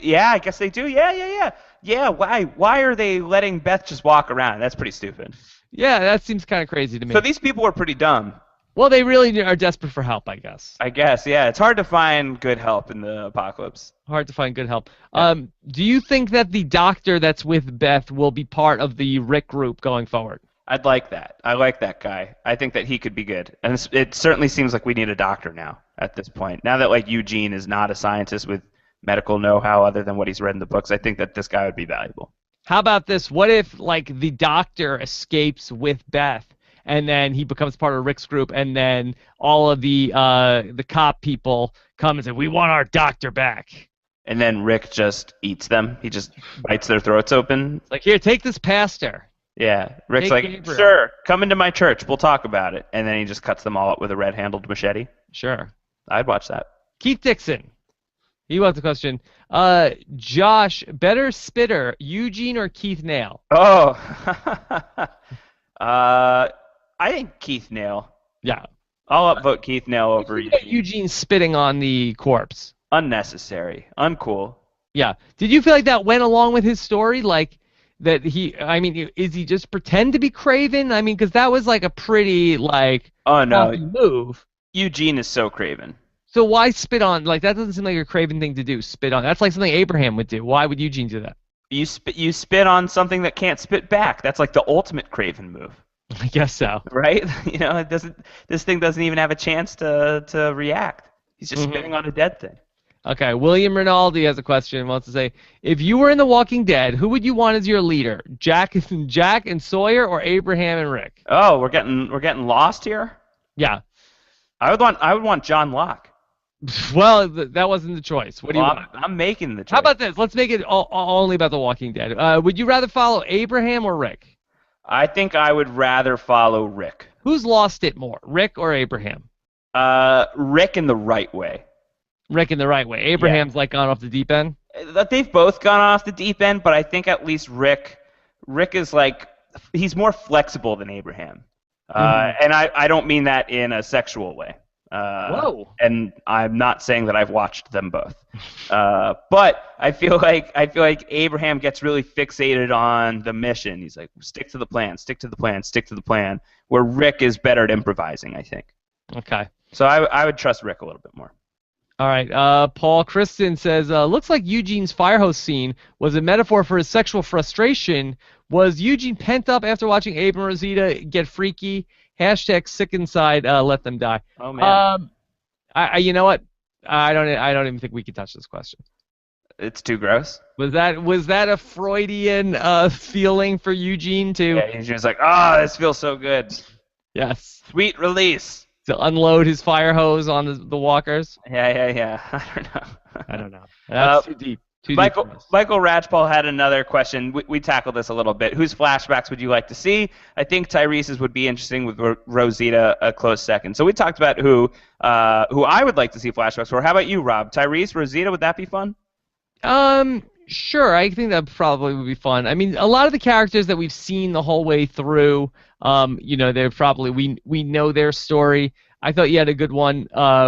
Yeah, I guess they do. Yeah. Yeah, why are they letting Beth just walk around? That's pretty stupid. Yeah, that seems kind of crazy to me. So these people are pretty dumb. Well, they really are desperate for help, I guess. I guess, yeah. It's hard to find good help in the apocalypse. Hard to find good help. Yeah. Do you think that the doctor that's with Beth will be part of the Rick group going forward? I'd like that. I like that guy. I think that he could be good. And it certainly seems like we need a doctor now at this point. Now that like Eugene is not a scientist with medical know-how other than what he's read in the books, I think that this guy would be valuable. How about this? What if like the doctor escapes with Beth, and then he becomes part of Rick's group, and then all of the cop people come and say, "We want our doctor back." And then Rick just eats them. He just bites their throats open. It's like, here, take this pastor. Yeah. Rick's Take like, Gabriel. "Sure, come into my church. We'll talk about it." And then he just cuts them all up with a red-handled machete. Sure. I'd watch that. Keith Dixon. He wants the question. Josh, better spitter, Eugene or Keith Nail? Oh. I think Keith Nail. Yeah. I'll upvote Keith Nail over Eugene. Eugene spitting on the corpse. Unnecessary. Uncool. Yeah. Did you feel like that went along with his story? Like, that is he just pretend to be Craven? I mean, because that was like a pretty, like, Oh, no. move. Eugene is so Craven. So why spit on? Like, that doesn't seem like a Craven thing to do, spit on. That's like something Abraham would do. Why would Eugene do that? You spit on something that can't spit back. That's like the ultimate Craven move. I guess so. Right? This thing doesn't even have a chance to react. He's just spitting on a dead thing. Okay, William Rinaldi has a question. Wants to say, if you were in The Walking Dead, who would you want as your leader? Jack and Sawyer, or Abraham and Rick? Oh, we're getting lost here? Yeah. I would want John Locke. Well, that wasn't the choice. What do you want? I'm making the choice. How about this? Let's make it only about The Walking Dead. Would you rather follow Abraham or Rick? I think I would rather follow Rick. Who's lost it more, Rick or Abraham? Rick in the right way. Rick in the right way. Abraham's like gone off the deep end? They've both gone off the deep end, but I think at least Rick is like, he's more flexible than Abraham. And I don't mean that in a sexual way. Whoa. And I'm not saying that I've watched them both. But I feel like Abraham gets really fixated on the mission. He's like, stick to the plan, stick to the plan, stick to the plan, where Rick is better at improvising, I think. Okay. So I would trust Rick a little bit more. All right. Paul Kristen says, looks like Eugene's fire hose scene was a metaphor for his sexual frustration. Was Eugene pent up after watching Abe and Rosita get freaky? Hashtag sick inside. Let them die. Oh man, You know what? I don't even think we can touch this question. it's too gross. Was that a Freudian feeling for Eugene to? Yeah, he's just like, ah, this feels so good. Yes. Sweet release. To unload his fire hose on the walkers. Yeah. I don't know. I don't know. That's too deep. Michael Ratchball had another question. We tackled this a little bit. Whose flashbacks would you like to see? I think Tyrese's would be interesting with Rosita a close second. So we talked about who I would like to see flashbacks for. How about you, Rob? Tyrese, Rosita, would that be fun? Sure. I think that probably would be fun. I mean, a lot of the characters that we've seen the whole way through, they're probably we know their story. I thought you had a good one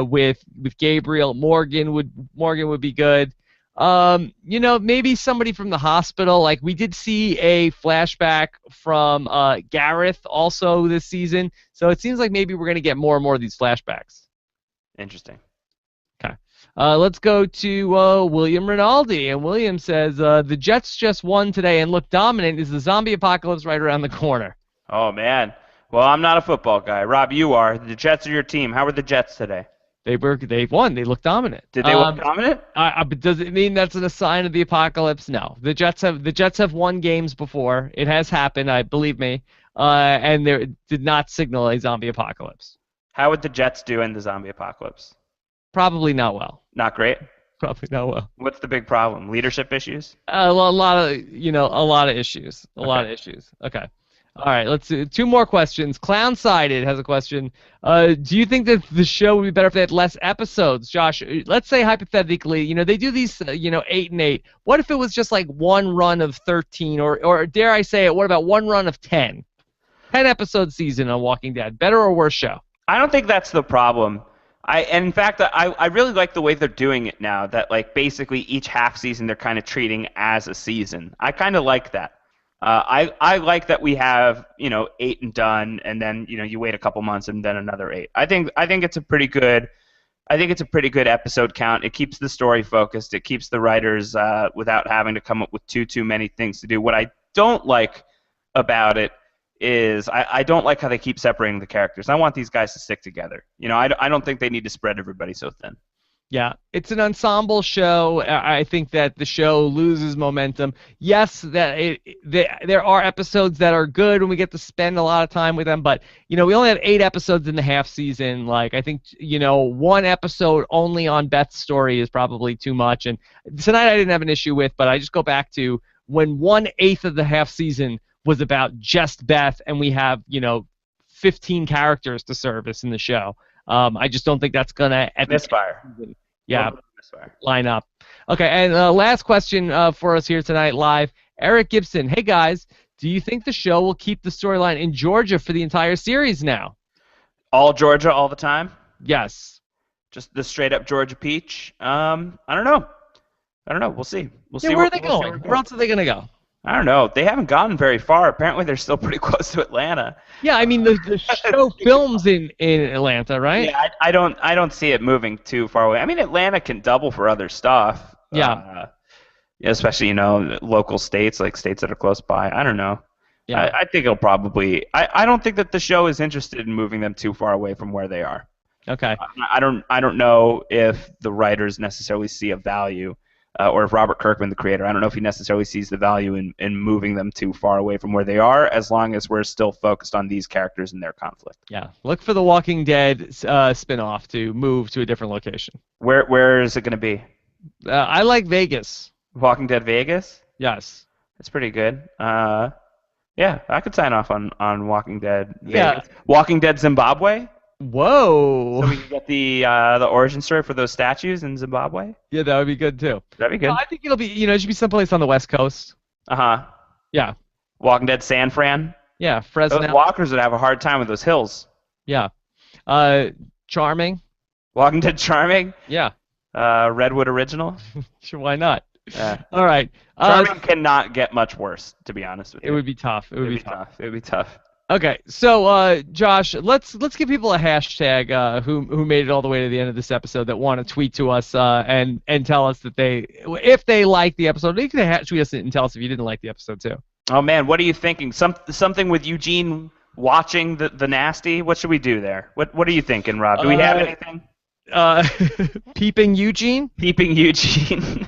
with Gabriel. Morgan would be good. Maybe somebody from the hospital. Like we did see a flashback from Gareth also this season. So it seems like maybe we're gonna get more and more of these flashbacks. Interesting. Okay. Let's go to William Rinaldi. And William says, the Jets just won today and look dominant. Is the zombie apocalypse right around the corner? Oh, man. Well, I'm not a football guy. Rob, you are. The Jets are your team. How were the Jets today? They won. They look dominant. Did they look dominant? But does it mean that's a sign of the apocalypse? No. The Jets have won games before. It has happened, believe me. And there did not signal a zombie apocalypse. How would the Jets do in the zombie apocalypse? Probably not well. Not great? Probably not well. What's the big problem? Leadership issues? Well, a lot of issues. A lot of issues. Okay. All right, let's do two more questions. Clown-Sided has a question. Do you think that the show would be better if they had less episodes? Josh, let's say hypothetically, they do these, 8 and 8. What if it was just like one run of 13, or dare I say it, what about one run of 10? 10-episode season on Walking Dead. Better or worse show? I don't think that's the problem. In fact, I really like the way they're doing it now, that like basically each half season they're kind of treating as a season. I kind of like that. I like that we have 8 and done, and then you wait a couple months and then another 8. I think it's a pretty good. I think it's a pretty good episode count. It keeps the story focused. It keeps the writers without having to come up with too many things to do. What I don't like about it is I don't like how they keep separating the characters. I want these guys to stick together. I don't think they need to spread everybody so thin. Yeah, it's an ensemble show. I think that the show loses momentum. Yes, there are episodes that are good when we get to spend a lot of time with them, but we only have 8 episodes in the half season. Like I think one episode only on Beth's story is probably too much. And tonight I didn't have an issue with, but I just go back to when 1/8 of the half season was about just Beth, and we have 15 characters to service in the show. I just don't think that's gonna misfire. Yeah, line up. Okay, and last question for us here tonight live. Eric Gibson, hey guys, do you think the show will keep the storyline in Georgia for the entire series now? All Georgia, all the time? Yes. Just the straight up Georgia peach? I don't know. We'll see. Where are they going? Where else are they gonna go? I don't know. They haven't gotten very far. Apparently, they're still pretty close to Atlanta. Yeah, I mean the show films in Atlanta, right? Yeah, I don't see it moving too far away. I mean, Atlanta can double for other stuff. Yeah. Especially local states, like states that are close by. I don't know. Yeah. I think it'll probably. I don't think that the show is interested in moving them too far away from where they are. Okay. I don't know if the writers necessarily see a value. Or if Robert Kirkman, the creator, I don't know if he necessarily sees the value in moving them too far away from where they are, as long as we're still focused on these characters and their conflict. Yeah, look for the Walking Dead spin-off to move to a different location. Where is it going to be? I like Vegas. Walking Dead Vegas? Yes. That's pretty good. Yeah, I could sign off on Walking Dead Vegas. Yeah. Walking Dead Zimbabwe? Whoa. So we can get the origin story for those statues in Zimbabwe? Yeah, that would be good too. That'd be good. No, I think it'll be, it should be someplace on the West Coast. Uh-huh. Yeah. Walking Dead San Fran? Yeah, Fresno. Those walkers would have a hard time with those hills. Yeah. Charming. Walking Dead Charming? Yeah. Redwood Original? Sure, why not? Yeah. All right. Charming cannot get much worse, to be honest with you. It would be tough. It would be tough. It would be tough. Okay, so Josh, let's give people a hashtag who made it all the way to the end of this episode that want to tweet to us and tell us that if they like the episode. You can tweet us and tell us if you didn't like the episode too. Oh man, what are you thinking? Something with Eugene watching the nasty? What should we do there? What are you thinking, Rob? Do we have anything? Peeping Eugene? Peeping Eugene.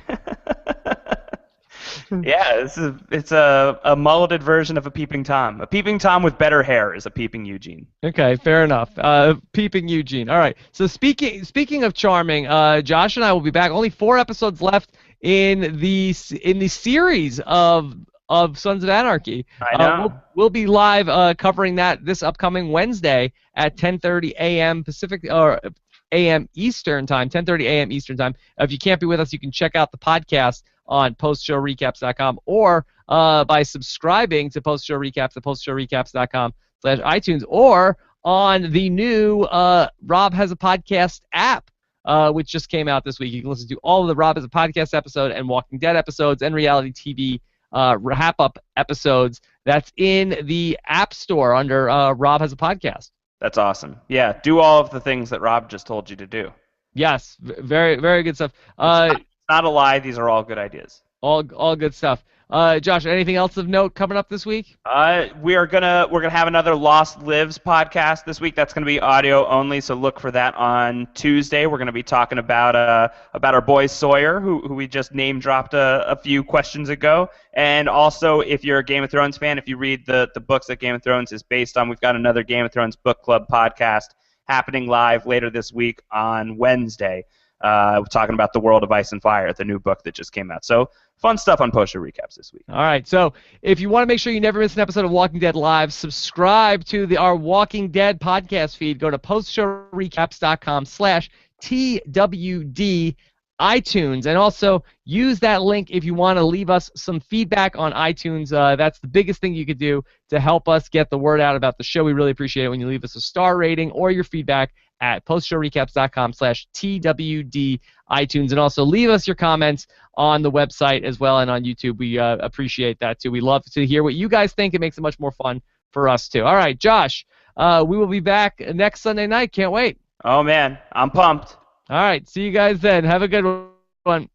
Yeah, it's a mulleted version of a peeping Tom. A peeping Tom with better hair is a peeping Eugene. Okay, fair enough. Peeping Eugene. All right. So speaking of charming, Josh and I will be back. Only 4 episodes left in the series of Sons of Anarchy. I know. We'll be live covering that this upcoming Wednesday at 10:30 a.m. Pacific or a.m. Eastern time. 10:30 a.m. Eastern time. If you can't be with us, you can check out the podcast on postshowrecaps.com or by subscribing to Post Show Recaps at postshowrecaps.com/iTunes or on the new Rob Has a Podcast app, which just came out this week. You can listen to all of the Rob Has a Podcast episode and Walking Dead episodes and reality TV wrap-up episodes. That's in the App Store under Rob Has a Podcast. That's awesome. Yeah, do all of the things that Rob just told you to do. Yes, very, very good stuff. It's not a lie. These are all good ideas. All good stuff. Josh, anything else of note coming up this week? We're gonna have another Lost Lives podcast this week. That's gonna be audio only, so look for that on Tuesday. We're gonna be talking about our boy Sawyer, who we just name dropped a few questions ago. And also, if you're a Game of Thrones fan, if you read the books that Game of Thrones is based on, we've got another Game of Thrones book club podcast happening live later this week on Wednesday. We're talking about The World of Ice and Fire, the new book that just came out. So fun stuff on Post Show Recaps this week. All right, so if you want to make sure you never miss an episode of Walking Dead Live, subscribe to our Walking Dead podcast feed. Go to postshowrecaps.com/TWD iTunes, and also use that link if you want to leave us some feedback on iTunes. That's the biggest thing you could do to help us get the word out about the show. We really appreciate it when you leave us a star rating or your feedback at postshowrecaps.com/TWD iTunes, and also leave us your comments on the website as well and on YouTube. We appreciate that too. We love to hear what you guys think. It makes it much more fun for us too. All right, Josh, we will be back next Sunday night. Can't wait. Oh man, I'm pumped. All right, see you guys then. Have a good one.